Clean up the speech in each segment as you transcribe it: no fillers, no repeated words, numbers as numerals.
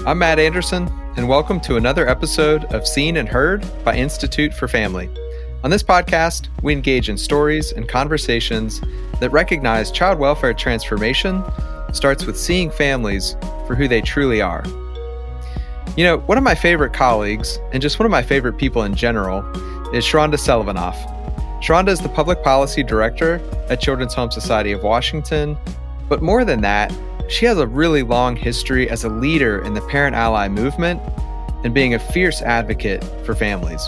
I'm Matt Anderson, and welcome to another episode of Seen and Heard by Institute for Family. On this podcast, we engage in stories and conversations that recognize child welfare transformation starts with seeing families for who they truly are. You know, one of my favorite colleagues, and just one of my favorite people in general, is Shrounda Selivanoff. Shrounda is the Public Policy Director at Children's Home Society of Washington, but more than that, she has a really long history as a leader in the parent ally movement and being a fierce advocate for families.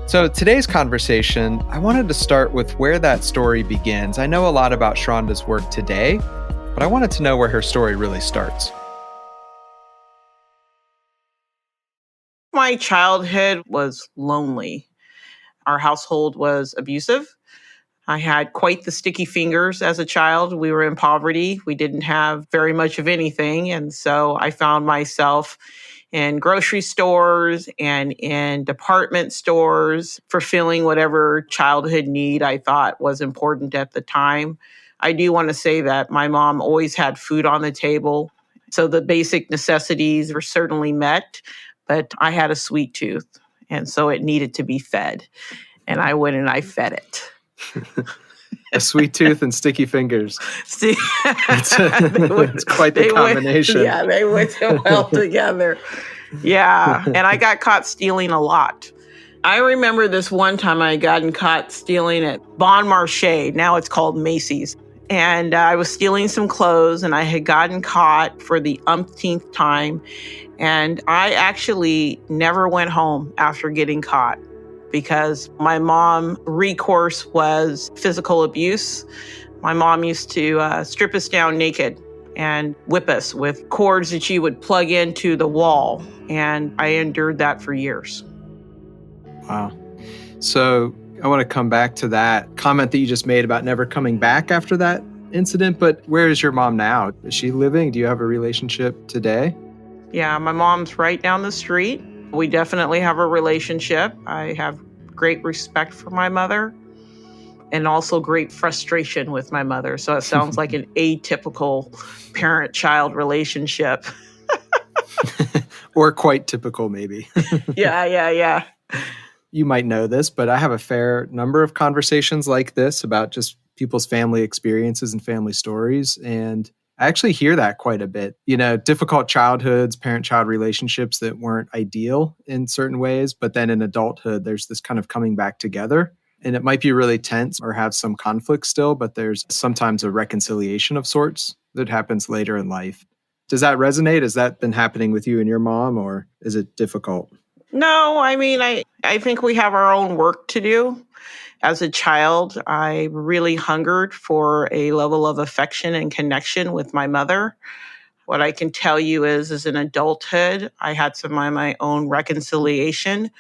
So today's conversation, I wanted to start with where that story begins. I know a lot about Shrounda's work today, but I wanted to know where her story really starts. My childhood was lonely. Our household was abusive. I had quite the sticky fingers as a child. We were in poverty. We didn't have very much of anything. And so I found myself in grocery stores and in department stores, fulfilling whatever childhood need I thought was important at the time. I do want to say that my mom always had food on the table. So the basic necessities were certainly met, but I had a sweet tooth. And so it needed to be fed. And I went and I fed it. A sweet tooth and sticky fingers. See, it's quite the combination. They went well together. Yeah, and I got caught stealing a lot. I remember this one time I got caught stealing at Bon Marché. Now it's called Macy's. And I was stealing some clothes, and I had gotten caught for the umpteenth time. And I actually never went home after getting caught, because my mom recourse was physical abuse. My mom used to strip us down naked and whip us with cords that she would plug into the wall. And I endured that for years. Wow. So I want to come back to that comment that you just made about never coming back after that incident. But where is your mom now? Is she living? Do you have a relationship today? Yeah, my mom's right down the street. We definitely have a relationship. I have great respect for my mother and also great frustration with my mother. So it sounds like an atypical parent-child relationship. Or quite typical, maybe. Yeah. You might know this, but I have a fair number of conversations like this about just people's family experiences and family stories. And I actually hear that quite a bit. You know, difficult childhoods, parent-child relationships that weren't ideal in certain ways, but then in adulthood, there's this kind of coming back together. And it might be really tense or have some conflict still, but there's sometimes a reconciliation of sorts that happens later in life. Does that resonate? Has that been happening with you and your mom, or is it difficult? No, I mean, I think we have our own work to do. As a child, I really hungered for a level of affection and connection with my mother. What I can tell you is, as an adulthood, I had some of my own reconciliation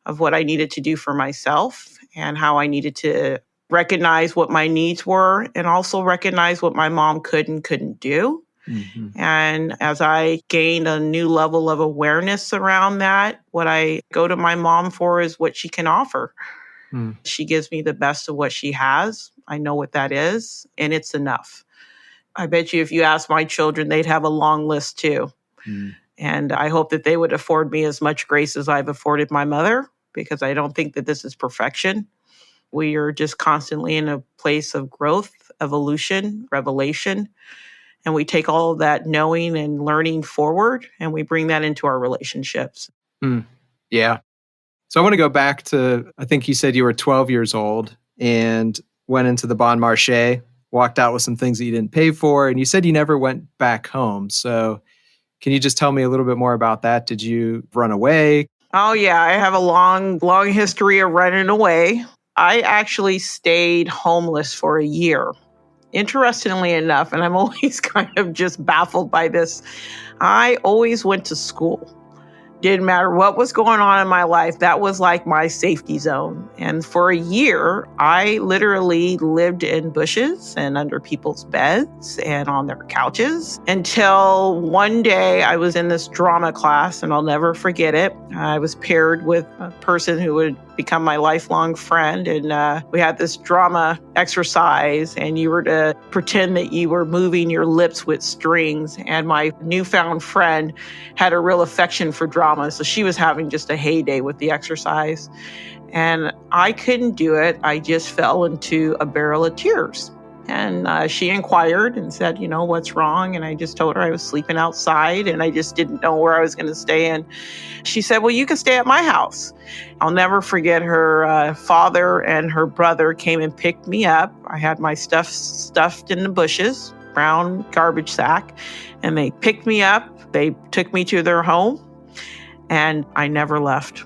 of what I needed to do for myself and how I needed to recognize what my needs were and also recognize what my mom could and couldn't do. Mm-hmm. And as I gained a new level of awareness around that, what I go to my mom for is what she can offer. She gives me the best of what she has. I know what that is, and it's enough. I bet you if you ask my children, they'd have a long list too. And I hope that they would afford me as much grace as I've afforded my mother, because I don't think that this is perfection. We are just constantly in a place of growth, evolution, revelation. And we take all of that knowing and learning forward, and we bring that into our relationships. Yeah. So I want to go back to, I think you said you were 12 years old and went into the Bon Marché, walked out with some things that you didn't pay for, and you said you never went back home. So can you just tell me a little bit more about that? Did you run away? Oh, yeah. I have a long history of running away. I actually stayed homeless for a year. Interestingly enough, and I'm always kind of just baffled by this, I always went to school. Didn't matter what was going on in my life. That was like my safety zone. And for a year, I literally lived in bushes and under people's beds and on their couches until one day I was in this drama class, and I'll never forget it. I was paired with a person who would become my lifelong friend. And we had this drama exercise, and you were to pretend that you were moving your lips with strings. And my newfound friend had a real affection for drama. So she was having just a heyday with the exercise. And I couldn't do it. I just fell into a barrel of tears. And she inquired and said, what's wrong? And I just told her I was sleeping outside and I just didn't know where I was going to stay. And she said, well, you can stay at my house. I'll never forget her father and her brother came and picked me up. I had my stuff stuffed in the bushes, brown garbage sack, and they picked me up. They took me to their home, and I never left.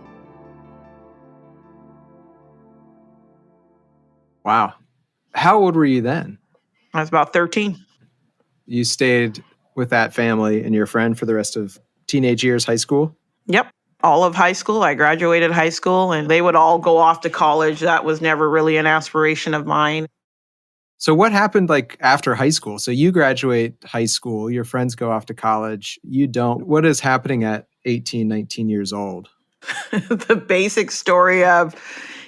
Wow. How old were you then? I was about 13. You stayed with that family and your friend for the rest of teenage years, high school? Yep. All of high school. I graduated high school, and they would all go off to college. That was never really an aspiration of mine. So what happened after high school? So you graduate high school, your friends go off to college, you don't. What is happening at 18, 19 years old? The basic story of,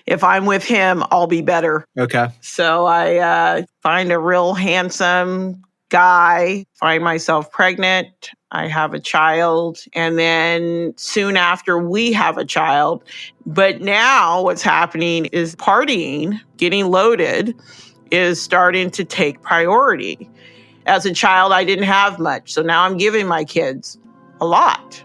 if I'm with him, I'll be better. Okay. So I find a real handsome guy, find myself pregnant. I have a child. And then soon after we have a child. But now what's happening is partying, getting loaded, is starting to take priority. As a child, I didn't have much. So now I'm giving my kids a lot.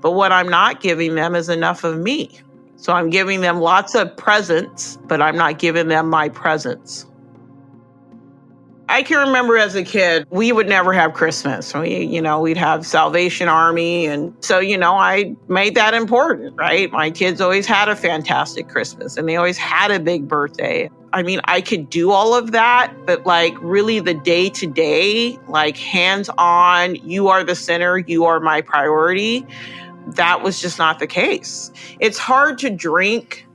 But what I'm not giving them is enough of me. So I'm giving them lots of presents, but I'm not giving them my presence. I can remember as a kid, we would never have Christmas. We'd have Salvation Army. And so, I made that important, right? My kids always had a fantastic Christmas and they always had a big birthday. I mean, I could do all of that, but really the day to day, hands on, you are the center, you are my priority. That was just not the case. It's hard to drink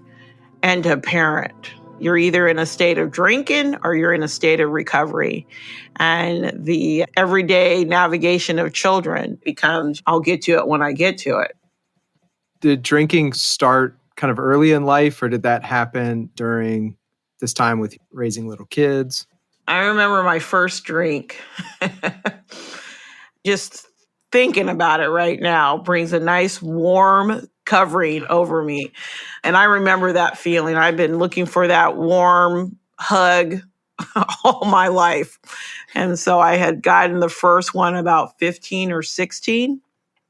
and to parent. You're either in a state of drinking or you're in a state of recovery. And the everyday navigation of children becomes, I'll get to it when I get to it. Did drinking start kind of early in life, or did that happen during this time with raising little kids? I remember my first drink. Just thinking about it right now brings a nice warm covering over me. And I remember that feeling. I've been looking for that warm hug all my life. And so I had gotten the first one about 15 or 16.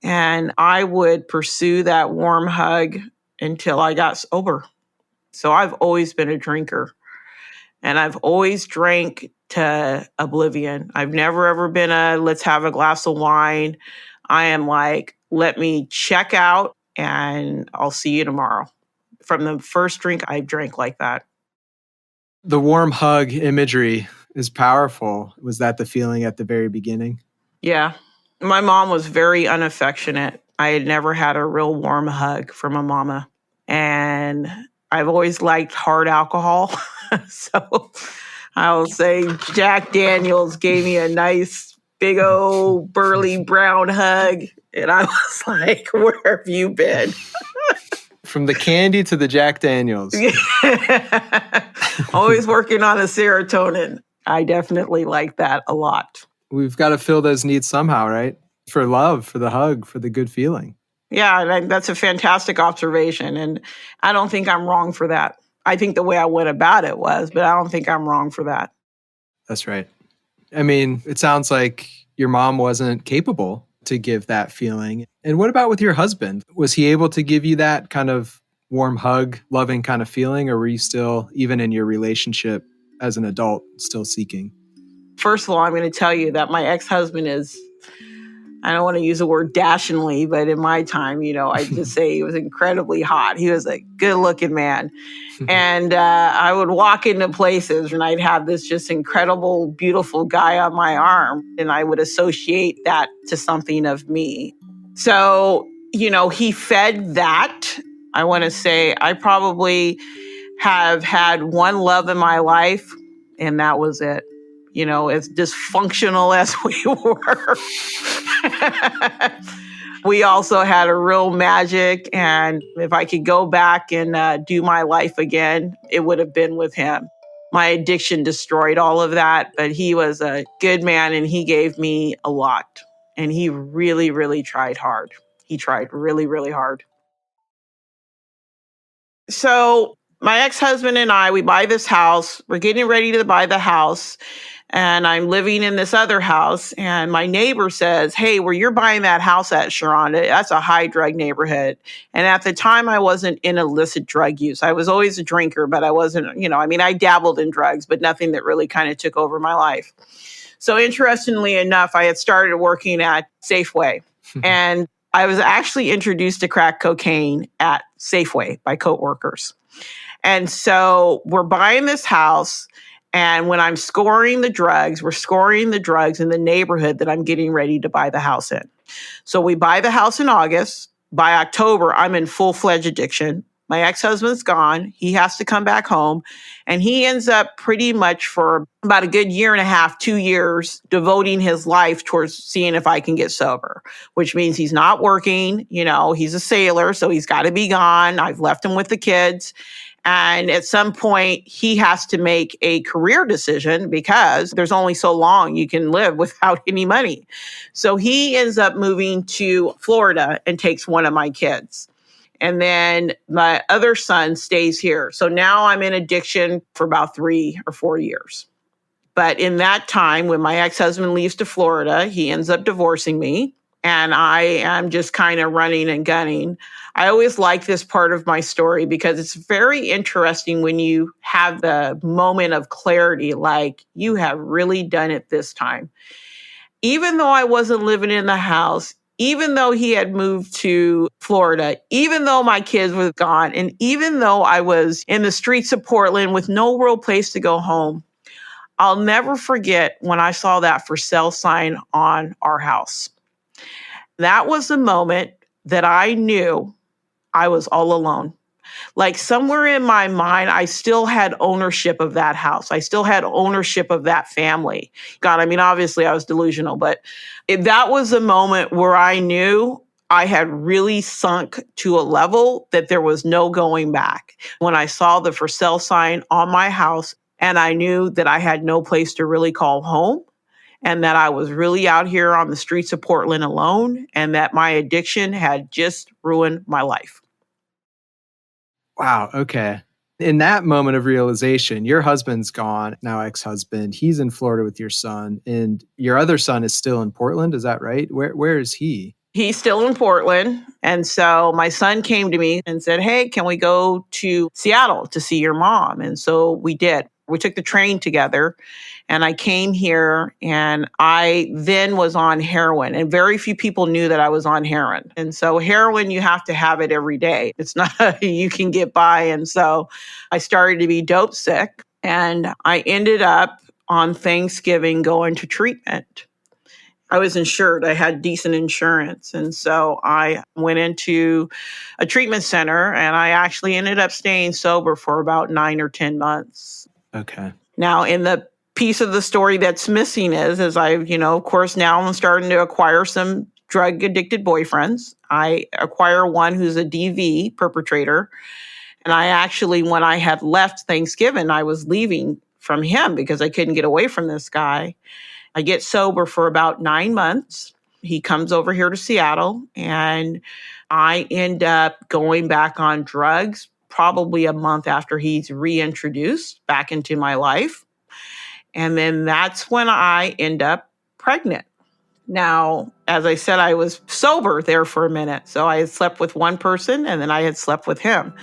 And I would pursue that warm hug until I got sober. So I've always been a drinker. And I've always drank to oblivion. I've never, ever been let's have a glass of wine. I am let me check out and I'll see you tomorrow. From the first drink, I drank like that. The warm hug imagery is powerful. Was that the feeling at the very beginning? Yeah. My mom was very unaffectionate. I had never had a real warm hug from a mama. And I've always liked hard alcohol. So I'll say Jack Daniels gave me a nice, big old burly brown hug. And I was like, where have you been? From the candy to the Jack Daniels. Always working on the serotonin. I definitely like that a lot. We've got to fill those needs somehow, right? For love, for the hug, for the good feeling. Yeah, and that's a fantastic observation. And I don't think I'm wrong for that. I think the way I went about it was, but I don't think I'm wrong for that. That's right. I mean, it sounds like your mom wasn't capable to give that feeling. And what about with your husband? Was he able to give you that kind of warm hug, loving kind of feeling? Or were you still, even in your relationship as an adult, still seeking? First of all, I'm going to tell you that my ex-husband is, I don't want to use the word dashingly, but in my time, I just say he was incredibly hot. He was a good looking man. And I would walk into places and I'd have this just incredible, beautiful guy on my arm. And I would associate that to something of me. So, he fed that. I want to say I probably have had one love in my life, and that was it. As dysfunctional as we were. We also had a real magic. And if I could go back and do my life again, it would have been with him. My addiction destroyed all of that, but he was a good man and he gave me a lot. And he really, really tried hard. He tried really, really hard. So my ex-husband and I, we buy this house. We're getting ready to buy the house. And I'm living in this other house. And my neighbor says, hey, where you're buying that house at, Shrounda, that's a high drug neighborhood. And at the time, I wasn't in illicit drug use. I was always a drinker, but I wasn't, I dabbled in drugs, but nothing that really kind of took over my life. So interestingly enough, I had started working at Safeway. And I was actually introduced to crack cocaine at Safeway by coworkers. And so we're buying this house. And when I'm scoring the drugs, we're scoring the drugs in the neighborhood that I'm getting ready to buy the house in. So we buy the house in August. By October, I'm in full-fledged addiction. My ex-husband's gone. He has to come back home. And he ends up pretty much for about a good year and a half, 2 years, devoting his life towards seeing if I can get sober, which means he's not working. He's a sailor, so he's got to be gone. I've left him with the kids. And at some point, he has to make a career decision because there's only so long you can live without any money. So he ends up moving to Florida and takes one of my kids. And then my other son stays here. So now I'm in addiction for about 3 or 4 years. But in that time, when my ex-husband leaves to Florida, he ends up divorcing me. And I am just kind of running and gunning. I always like this part of my story because it's very interesting when you have the moment of clarity, like you have really done it this time. Even though I wasn't living in the house, even though he had moved to Florida, even though my kids were gone, and even though I was in the streets of Portland with no real place to go home, I'll never forget when I saw that for sale sign on our house. That was the moment that I knew I was all alone. Like somewhere in my mind, I still had ownership of that house. I still had ownership of that family. God, obviously I was delusional, but that was the moment where I knew I had really sunk to a level that there was no going back. When I saw the for sale sign on my house and I knew that I had no place to really call home, and that I was really out here on the streets of Portland alone, and that my addiction had just ruined my life. Wow. Okay. In that moment of realization, your husband's gone, now ex-husband. He's in Florida with your son, and your other son is still in Portland. Is that right? Where is he? He's still in Portland. And so my son came to me and said, hey, can we go to Seattle to see your mom? And so we did. We took the train together. And I came here and I then was on heroin, and very few people knew that I was on heroin. And so heroin, you have to have it every day. It's not you can get by. And so I started to be dope sick, and I ended up on Thanksgiving going to treatment. I was insured. I had decent insurance. And so I went into a treatment center, and I actually ended up staying sober for about 9 or 10 months. Okay. Now, in the piece of the story that's missing is I, of course, now I'm starting to acquire some drug addicted boyfriends. I acquire one who's a DV perpetrator. And I actually, when I had left Thanksgiving, I was leaving from him because I couldn't get away from this guy. I get sober for about 9 months. He comes over here to Seattle, and I end up going back on drugs probably a month after he's reintroduced back into my life. And then that's when I end up pregnant. Now, as I said, I was sober there for a minute. So I had slept with one person, and then I had slept with him.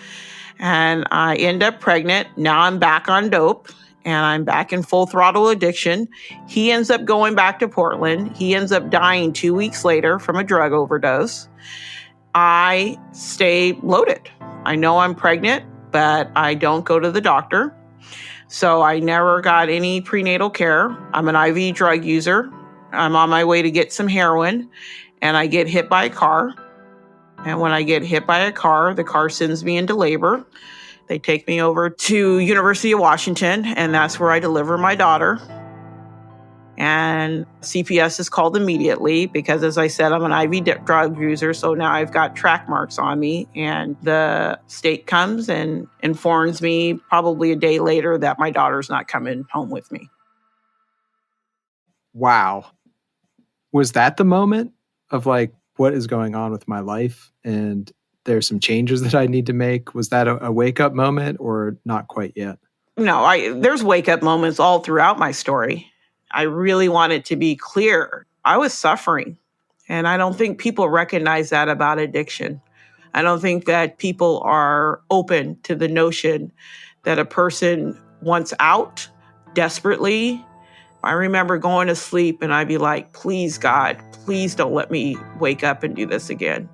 And I end up pregnant. Now I'm back on dope, and I'm back in full throttle addiction. He ends up going back to Portland. He ends up dying 2 weeks later from a drug overdose. I stay loaded. I know I'm pregnant, but I don't go to the doctor. So I never got any prenatal care. I'm an IV drug user. I'm on my way to get some heroin, and I get hit by a car. And when I get hit by a car, the car sends me into labor. They take me over to University of Washington, and that's where I deliver my daughter. And CPS is called immediately because, as I said, I'm an IV drug user. So now I've got track marks on me. And the state comes and informs me probably a day later that my daughter's not coming home with me. Wow. Was that the moment of like, what is going on with my life? And there's some changes that I need to make. Was that a wake up moment or not quite yet? No, there's wake up moments all throughout my story. I really want it to be clear. I was suffering. And I don't think people recognize that about addiction. I don't think that people are open to the notion that a person wants out desperately. I remember going to sleep and I'd be like, please, God, please don't let me wake up and do this again.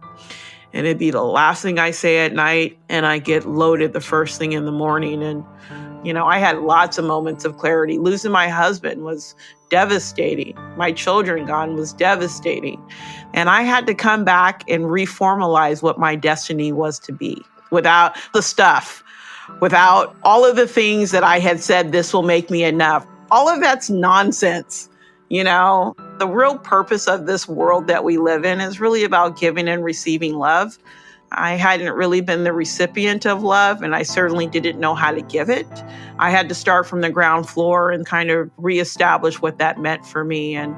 And it'd be the last thing I say at night, and I get loaded the first thing in the morning. And, I had lots of moments of clarity. Losing my husband was devastating. My children gone was devastating. And I had to come back and reformalize what my destiny was to be without the stuff, without all of the things that I had said, this will make me enough. All of that's nonsense. The real purpose of this world that we live in is really about giving and receiving love. I hadn't really been the recipient of love, and I certainly didn't know how to give it. I had to start from the ground floor and kind of reestablish what that meant for me. And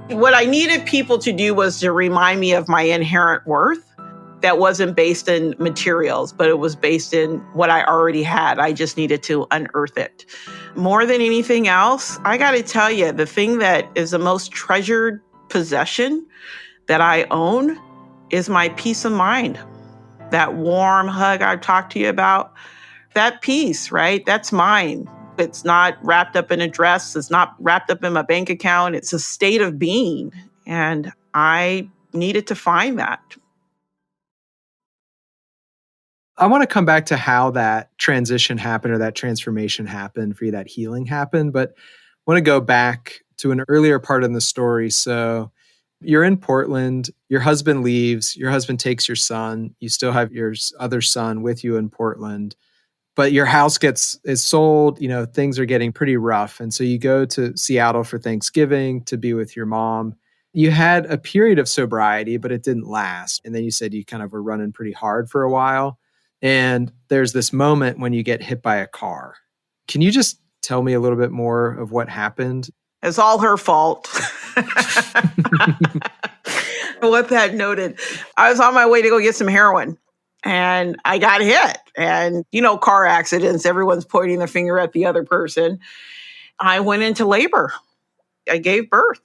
what I needed people to do was to remind me of my inherent worth. That wasn't based in materials, but it was based in what I already had. I just needed to unearth it. More than anything else, I got to tell you, the thing that is the most treasured possession that I own is my peace of mind. That warm hug I talked to you about, that peace, right? That's mine. It's not wrapped up in a dress. It's not wrapped up in my bank account. It's a state of being. And I needed to find that. I want to come back to how that transition happened or that transformation happened for you, that healing happened. But I want to go back to an earlier part in the story. So you're in Portland, your husband leaves, your husband takes your son, you still have your other son with you in Portland, but your house is sold, things are getting pretty rough. And so you go to Seattle for Thanksgiving to be with your mom. You had a period of sobriety, but it didn't last. And then you said you kind of were running pretty hard for a while. And there's this moment when you get hit by a car. Can you just tell me a little bit more of what happened? It's all her fault. With that noted, I was on my way to go get some heroin and I got hit. And, car accidents, everyone's pointing the finger at the other person. I went into labor. I gave birth.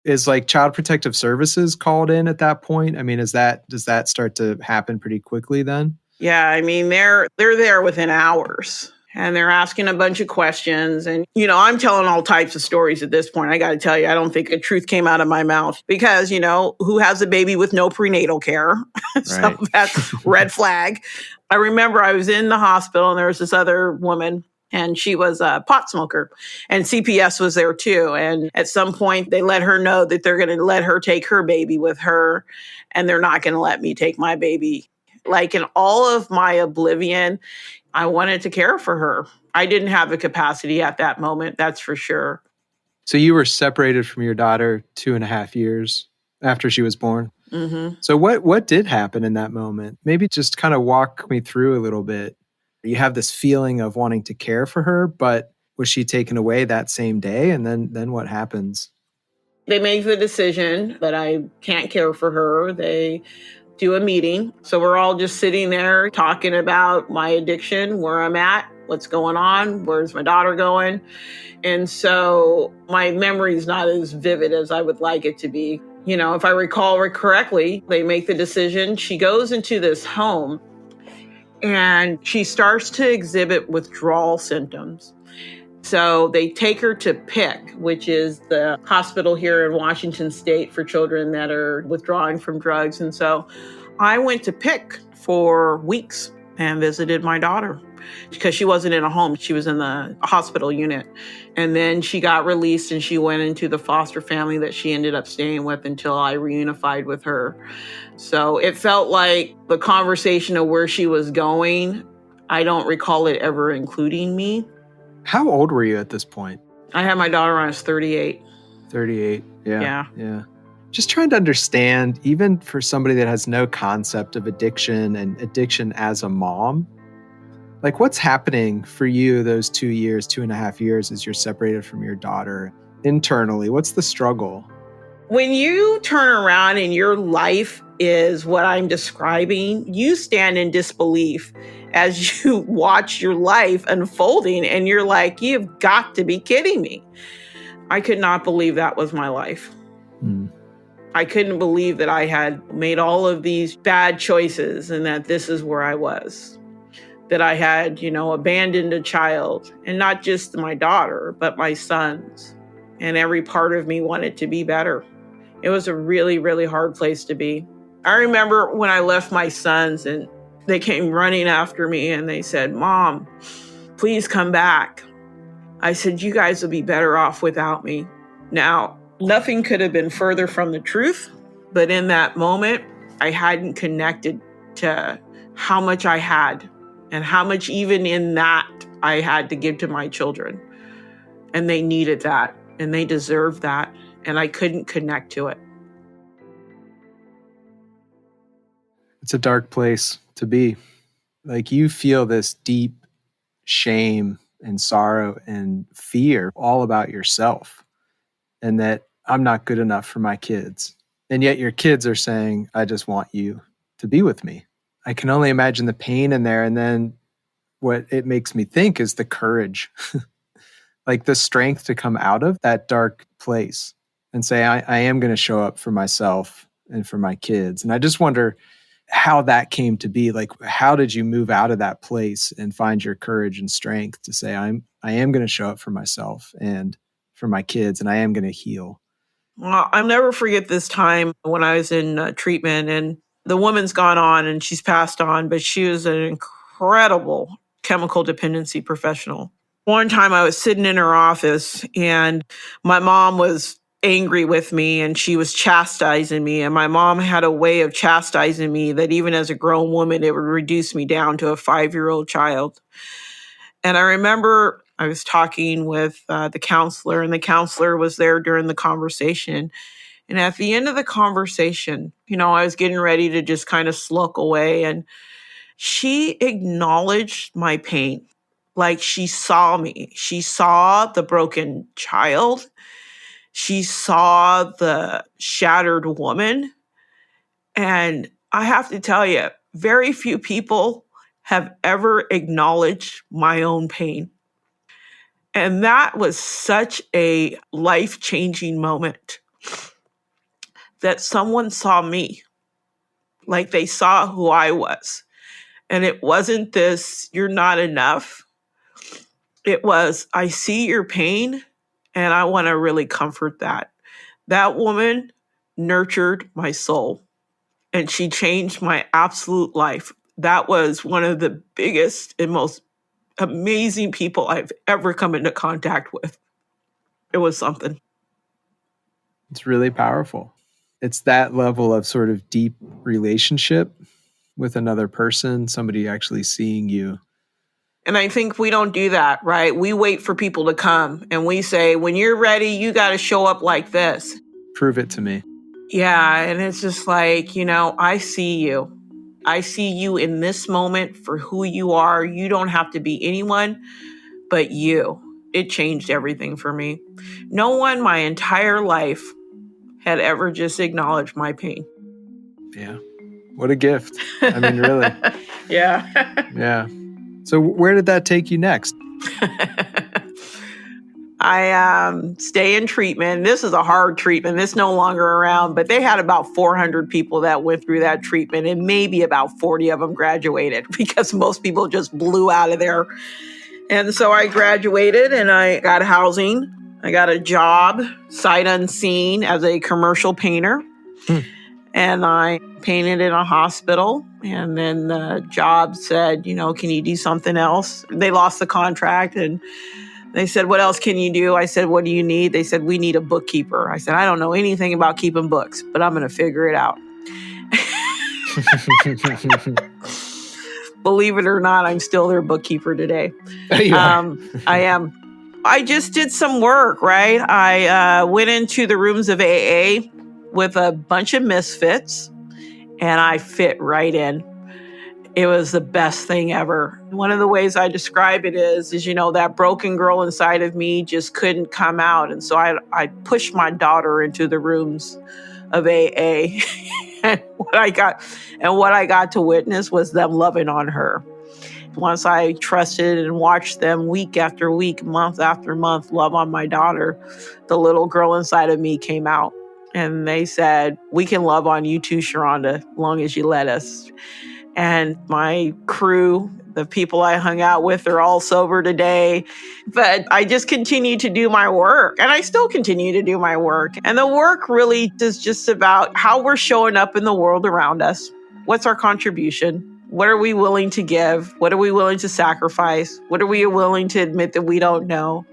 Is like Child Protective Services called in at that point? I mean, does that start to happen pretty quickly then? Yeah, I mean, they're there within hours. And they're asking a bunch of questions. And, I'm telling all types of stories at this point. I got to tell you, I don't think a truth came out of my mouth because, who has a baby with no prenatal care? So Right. That's red flag. I remember I was in the hospital and there was this other woman and she was a pot smoker and CPS was there too. And at some point they let her know that they're going to let her take her baby with her and they're not going to let me take my baby. Like in all of my oblivion, I wanted to care for her. I didn't have the capacity at that moment, that's for sure. So you were separated from your daughter 2.5 years after she was born. Mm-hmm. So what did happen in that moment? Maybe just kind of walk me through a little bit. You have this feeling of wanting to care for her, but was she taken away that same day? And then what happens? They make the decision that I can't care for her. They do a meeting. So we're all just sitting there talking about my addiction, where I'm at, what's going on, where's my daughter going. And so my memory is not as vivid as I would like it to be. If I recall correctly, they make the decision. She goes into this home and she starts to exhibit withdrawal symptoms. So they take her to PIC, which is the hospital here in Washington State for children that are withdrawing from drugs. And so I went to PIC for weeks and visited my daughter because she wasn't in a home. She was in the hospital unit. And then she got released and she went into the foster family that she ended up staying with until I reunified with her. So it felt like the conversation of where she was going, I don't recall it ever including me. How old were you at this point? I had my daughter when I was 38. 38. Yeah. Yeah. Just trying to understand, even for somebody that has no concept of addiction and addiction as a mom, like what's happening for you those 2 years, 2.5 years as you're separated from your daughter internally? What's the struggle? When you turn around and your life is what I'm describing, you stand in disbelief as you watch your life unfolding and you're like, you've got to be kidding me. I could not believe that was my life. I couldn't believe that I had made all of these bad choices and that this is where I was. That I had, abandoned a child, and not just my daughter, but my sons. And every part of me wanted to be better. It was a really, really hard place to be. I remember when I left my sons and they came running after me and they said, "Mom, please come back." I said, "You guys will be better off without me." Now, nothing could have been further from the truth, but in that moment, I hadn't connected to how much I had and how much even in that I had to give to my children. And they needed that and they deserved that. And I couldn't connect to it. It's a dark place to be. Like you feel this deep shame and sorrow and fear all about yourself and that I'm not good enough for my kids. And yet your kids are saying, I just want you to be with me. I can only imagine the pain in there. And then what it makes me think is the courage, like the strength to come out of that dark place and say, I am going to show up for myself and for my kids. And I just wonder how that came to be. Like, how did you move out of that place and find your courage and strength to say, I am going to show up for myself and for my kids, and I am going to heal? Well, I'll never forget this time when I was in treatment, and the woman's gone on and she's passed on, but she was an incredible chemical dependency professional. One time I was sitting in her office and my mom was angry with me and she was chastising me. And my mom had a way of chastising me that even as a grown woman, it would reduce me down to a 5-year-old child. And I remember I was talking with the counselor, and the counselor was there during the conversation. And at the end of the conversation, I was getting ready to just kind of slunk away. And she acknowledged my pain. Like she saw me. She saw the broken child. She saw the shattered woman. And I have to tell you, very few people have ever acknowledged my own pain. And that was such a life-changing moment that someone saw me, like they saw who I was. And it wasn't this, you're not enough. It was, I see your pain and I want to really comfort that. That woman nurtured my soul and she changed my absolute life. That was one of the biggest and most amazing people I've ever come into contact with. It was something. It's really powerful. It's that level of sort of deep relationship with another person, somebody actually seeing you. And I think we don't do that, right? We wait for people to come and we say, when you're ready, you got to show up like this. Prove it to me. Yeah. And it's just like, I see you. I see you in this moment for who you are. You don't have to be anyone but you. It changed everything for me. No one my entire life had ever just acknowledged my pain. Yeah. What a gift. I mean, really. Yeah. Yeah. So where did that take you next? I stay in treatment. This is a hard treatment. It's no longer around, but they had about 400 people that went through that treatment, and maybe about 40 of them graduated because most people just blew out of there. And so I graduated and I got housing. I got a job, sight unseen, as a commercial painter. And I painted in a hospital. And then the job said, can you do something else? They lost the contract and they said, what else can you do? I said, what do you need? They said, we need a bookkeeper. I said, I don't know anything about keeping books, but I'm going to figure it out. Believe it or not, I'm still their bookkeeper today. I am. I just did some work, right? I went into the rooms of AA with a bunch of misfits, and I fit right in. It was the best thing ever. One of the ways I describe it is that broken girl inside of me just couldn't come out. And so I pushed my daughter into the rooms of AA. and what I got to witness was them loving on her. Once I trusted and watched them week after week, month after month, love on my daughter, the little girl inside of me came out. And they said, "We can love on you too, Shrounda, as long as you let us." And my crew, the people I hung out with, are all sober today. But I just continue to do my work, and I still continue to do my work. And the work really is just about how we're showing up in the world around us. What's our contribution? What are we willing to give? What are we willing to sacrifice? What are we willing to admit that we don't know?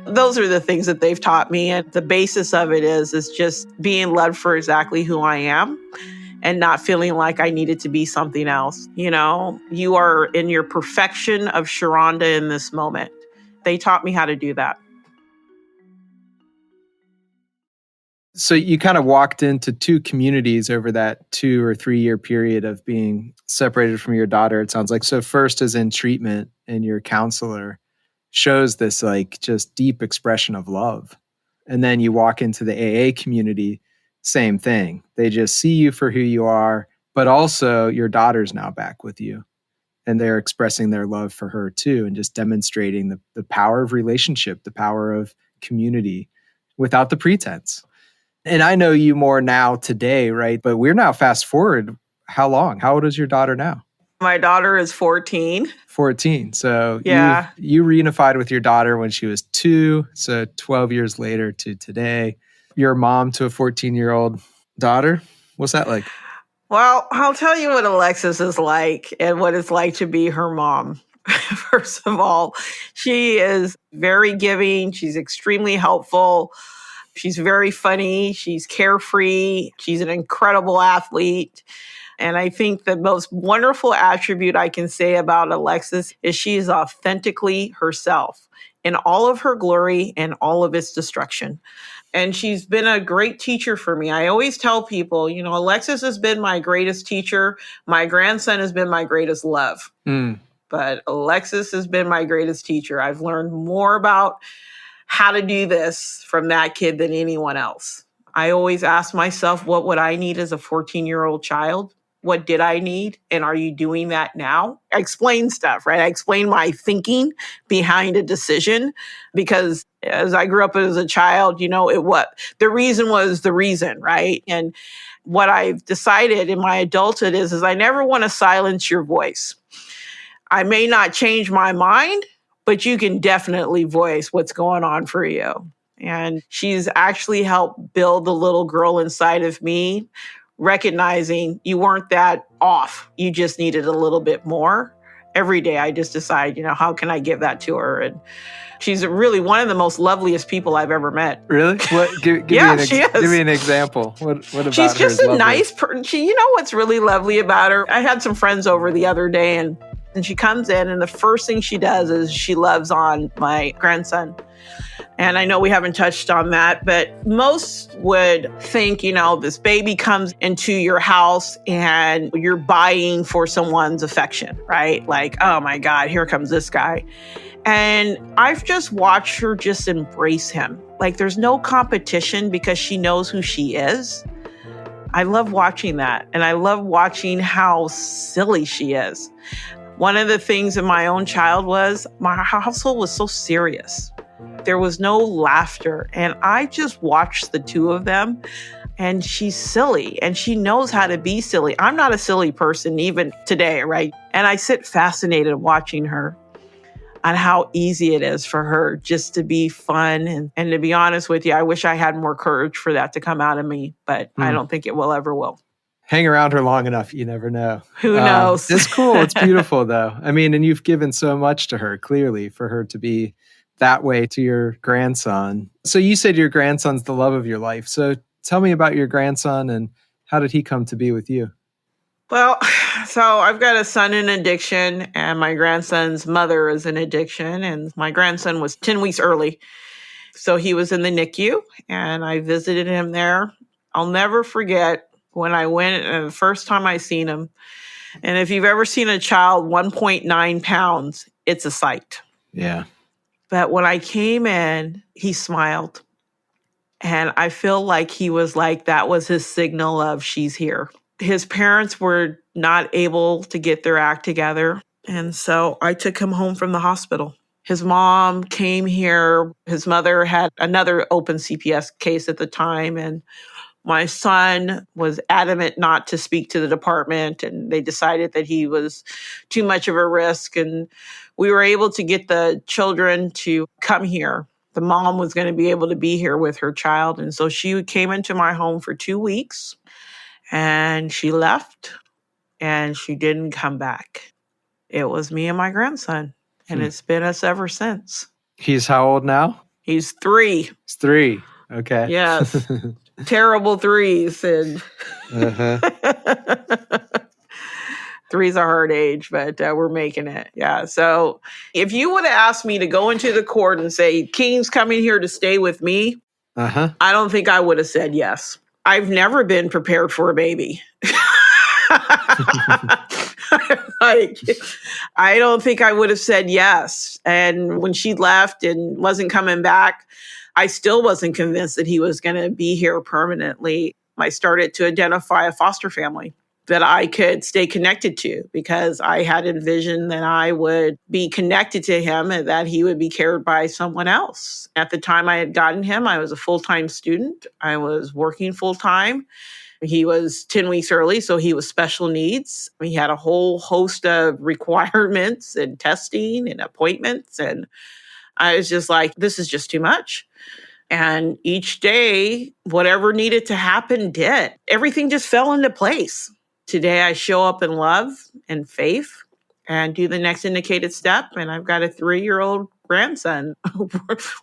Those are the things that they've taught me. And the basis of it is just being loved for exactly who I am and not feeling like I needed to be something else. You are in your perfection of Shrounda in this moment. They taught me how to do that. So you kind of walked into two communities over that 2 or 3 year period of being separated from your daughter, it sounds like. So first is in treatment, and your counselor shows this like just deep expression of love. And then you walk into the AA community, same thing. They just see you for who you are, but also your daughter's now back with you. And they're expressing their love for her too, and just demonstrating the power of relationship, the power of community without the pretense. And I know you more now today, right? But we're now fast forward. How long? How old is your daughter now? My daughter is 14. 14. So yeah, you reunified with your daughter when she was 2. So 12 years later to today. You're a mom to a 14-year-old daughter. What's that like? Well, I'll tell you what Alexis is like and what it's like to be her mom. First of all, she is very giving. She's extremely helpful. She's very funny. She's carefree. She's an incredible athlete. And I think the most wonderful attribute I can say about Alexis is she is authentically herself in all of her glory and all of its destruction. And she's been a great teacher for me. I always tell people, Alexis has been my greatest teacher. My grandson has been my greatest love. But Alexis has been my greatest teacher. I've learned more about how to do this from that kid than anyone else. I always ask myself, what would I need as a 14-year-old child? What did I need? And are you doing that now? I explain stuff, right? I explain my thinking behind a decision because as I grew up as a child, the reason was the reason, right? And what I've decided in my adulthood is I never want to silence your voice. I may not change my mind, but you can definitely voice what's going on for you. And she's actually helped build the little girl inside of me, recognizing you weren't that off. You just needed a little bit more. Every day I just decide, how can I give that to her? And she's really one of the most loveliest people I've ever met. Really? What? Give me an example. What about she's her just is a lovely? Nice person. What's really lovely about her? I had some friends over the other day and she comes in and the first thing she does is she loves on my grandson. And I know we haven't touched on that, but most would think, this baby comes into your house and you're buying for someone's affection, right? Like, oh my God, here comes this guy. And I've just watched her just embrace him. Like there's no competition because she knows who she is. I love watching that. And I love watching how silly she is. One of the things in my own child was my household was so serious. There was no laughter. And I just watched the two of them and she's silly and she knows how to be silly. I'm not a silly person even today, right? And I sit fascinated watching her on how easy it is for her just to be fun. And to be honest with you, I wish I had more courage for that to come out of me, but I don't think it will ever will. Hang around her long enough, you never know. Who knows? It's cool. It's beautiful, though. I mean, and you've given so much to her, clearly, for her to be that way to your grandson. So you said your grandson's the love of your life. So tell me about your grandson and how did he come to be with you? Well, So I've got a son in addiction, and my grandson's mother is in addiction, and my grandson was 10 weeks early. So he was in the NICU, and I visited him there. I'll never forget when I went, and the first time I seen him. And if you've ever seen a child 1.9 pounds, it's a sight. Yeah. But when I came in, he smiled. And I feel like he was like, that was his signal of she's here. His parents were not able to get their act together. And so I took him home from the hospital. His mom came here. His mother had another open CPS case at the time. And my son was adamant not to speak to the department. And they decided that he was too much of a risk. And we were able to get the children to come here. The mom was going to be able to be here with her child. And so she came into my home for 2 weeks. And she left, and she didn't come back. It was me and my grandson, and it's been us ever since. He's how old now? He's 3. He's 3. Okay. Yes. Terrible 3s. And Uh-huh. 3's a hard age, but we're making it. Yeah. So if you would have asked me to go into the court and say, King's coming here to stay with me, I don't think I would have said yes. I've never been prepared for a baby. Like, I don't think I would have said yes. And when she left and wasn't coming back, I still wasn't convinced that he was going to be here permanently. I started to identify a foster family that I could stay connected to, because I had envisioned that I would be connected to him and that he would be cared by someone else. At the time I had gotten him, I was a full-time student. I was working full-time. He was 10 weeks early, so he was special needs. He had a whole host of requirements and testing and appointments. And I was just like, this is just too much. And each day, whatever needed to happen did. Everything just fell into place. Today, I show up in love and faith and do the next indicated step. And I've got a 3-year-old grandson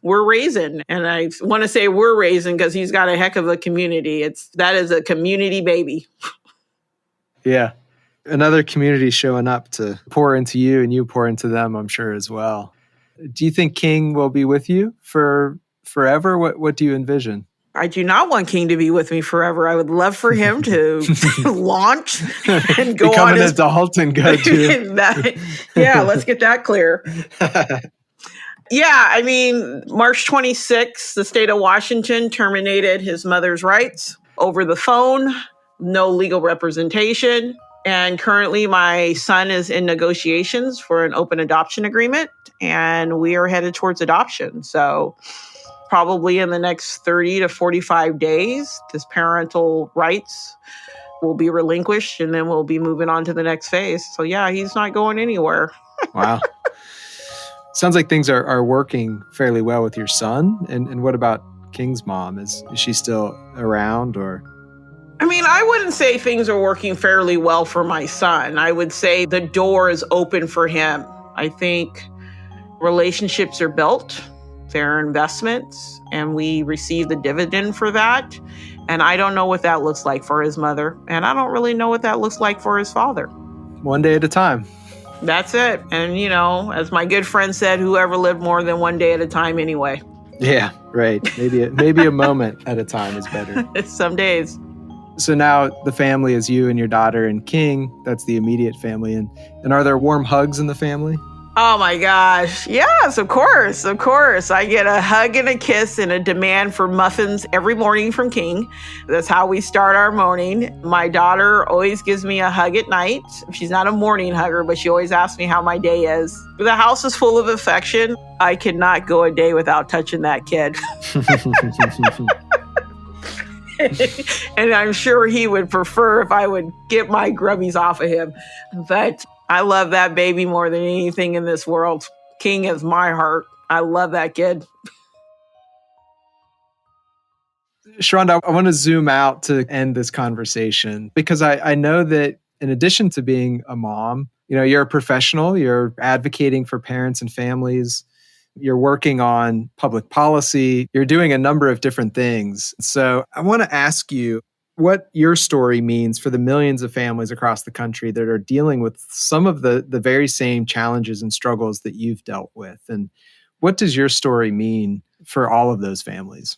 we're raising. And I want to say we're raising because he's got a heck of a community. That is a community baby. Yeah. Another community showing up to pour into you, and you pour into them, I'm sure, as well. Do you think King will be with you for forever? What do you envision? I do not want King to be with me forever. I would love for him to launch and go become on an his adult and go to. Yeah, let's get that clear. Yeah, I mean, March 26th, the state of Washington terminated his mother's rights over the phone, no legal representation. And currently my son is in negotiations for an open adoption agreement, and we are headed towards adoption. So probably in the next 30 to 45 days, his parental rights will be relinquished, and then we'll be moving on to the next phase. So yeah, he's not going anywhere. Wow. Sounds like things are working fairly well with your son. And what about King's mom? Is she still around, or? I mean, I wouldn't say things are working fairly well for my son. I would say the door is open for him. I think relationships are built, they're investments, and we receive the dividend for that. And I don't know what that looks like for his mother. And I don't really know what that looks like for his father. One day at a time. That's it. And, as my good friend said, whoever lived more than one day at a time anyway. Yeah, right. Maybe a moment at a time is better. Some days. So now the family is you and your daughter and King. That's the immediate family. And are there warm hugs in the family? Oh my gosh. Yes, of course. Of course. I get a hug and a kiss and a demand for muffins every morning from King. That's how we start our morning. My daughter always gives me a hug at night. She's not a morning hugger, but she always asks me how my day is. The house is full of affection. I could not go a day without touching that kid. And I'm sure he would prefer if I would get my grubbies off of him. But I love that baby more than anything in this world. King is my heart. I love that kid. Shrounda, I want to zoom out to end this conversation, because I know that in addition to being a mom, you're a professional, you're advocating for parents and families, you're working on public policy, you're doing a number of different things. So I want to ask you, what your story means for the millions of families across the country that are dealing with some of the very same challenges and struggles that you've dealt with. And what does your story mean for all of those families?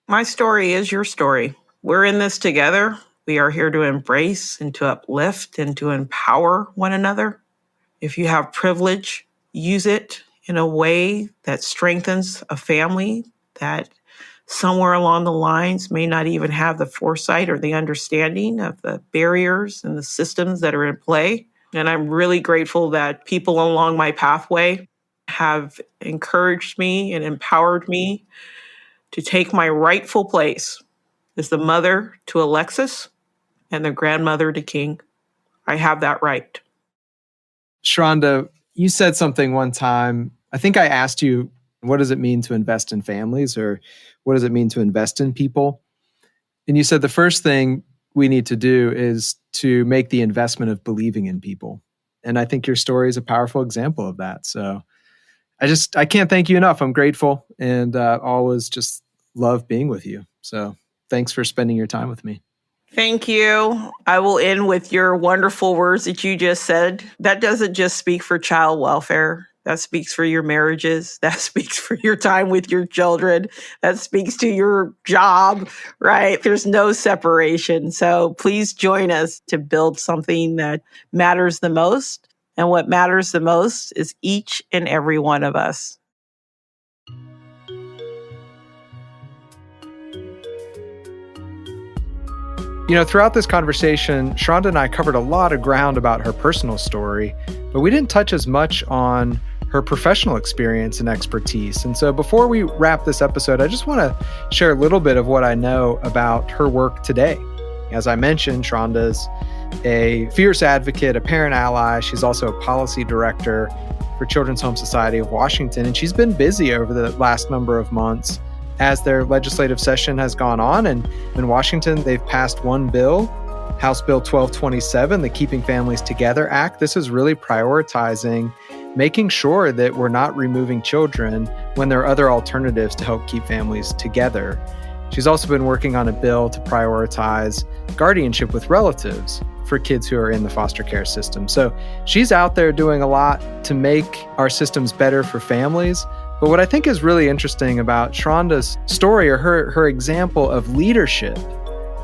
My story is your story. We're in this together. We are here to embrace and to uplift and to empower one another. If you have privilege, use it in a way that strengthens a family that somewhere along the lines may not even have the foresight or the understanding of the barriers and the systems that are in play. And I'm really grateful that people along my pathway have encouraged me and empowered me to take my rightful place as the mother to Alexis and the grandmother to King. I have that right. Shrounda, you said something one time. I think I asked you, what does it mean to invest in families, or what does it mean to invest in people? And you said the first thing we need to do is to make the investment of believing in people. And I think your story is a powerful example of that. So I can't thank you enough. I'm grateful and always just love being with you. So thanks for spending your time with me. Thank you. I will end with your wonderful words that you just said. That doesn't just speak for child welfare. That speaks for your marriages. That speaks for your time with your children. That speaks to your job, right? There's no separation. So please join us to build something that matters the most. And what matters the most is each and every one of us. Throughout this conversation, Shrounda and I covered a lot of ground about her personal story, but we didn't touch as much on her professional experience and expertise. And so before we wrap this episode, I just want to share a little bit of what I know about her work today. As I mentioned, Shrounda's a fierce advocate, a parent ally. She's also a policy director for Children's Home Society of Washington, and she's been busy over the last number of months as their legislative session has gone on. And in Washington, they've passed one bill, House Bill 1227, the Keeping Families Together Act. This is really prioritizing making sure that we're not removing children when there are other alternatives to help keep families together. She's also been working on a bill to prioritize guardianship with relatives for kids who are in the foster care system. So she's out there doing a lot to make our systems better for families. But what I think is really interesting about Shrounda's story, or her example of leadership,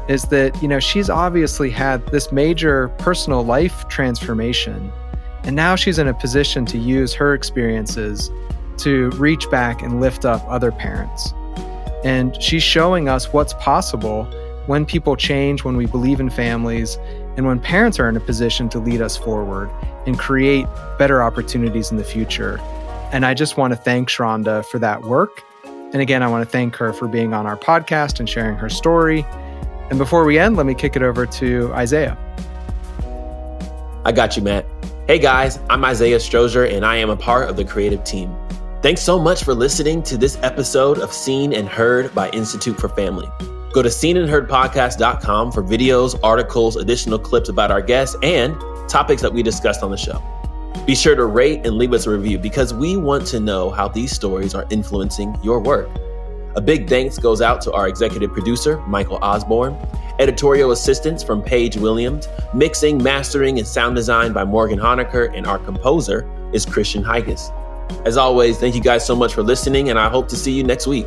is that, she's obviously had this major personal life transformation. And now she's in a position to use her experiences to reach back and lift up other parents. And she's showing us what's possible when people change, when we believe in families, and when parents are in a position to lead us forward and create better opportunities in the future. And I just want to thank Shrounda for that work. And again, I want to thank her for being on our podcast and sharing her story. And before we end, let me kick it over to Isaiah. I got you, Matt. Hey guys, I'm Isaiah Strozier, and I am a part of the creative team. Thanks so much for listening to this episode of Seen and Heard by Institute for Family. Go to seenandheardpodcast.com for videos, articles, additional clips about our guests, and topics that we discussed on the show. Be sure to rate and leave us a review because we want to know how these stories are influencing your work. A big thanks goes out to our executive producer, Michael Osborne, editorial assistants from Paige Williams, mixing, mastering, and sound design by Morgan Honecker, and our composer is Christian Higas. As always, thank you guys so much for listening, and I hope to see you next week.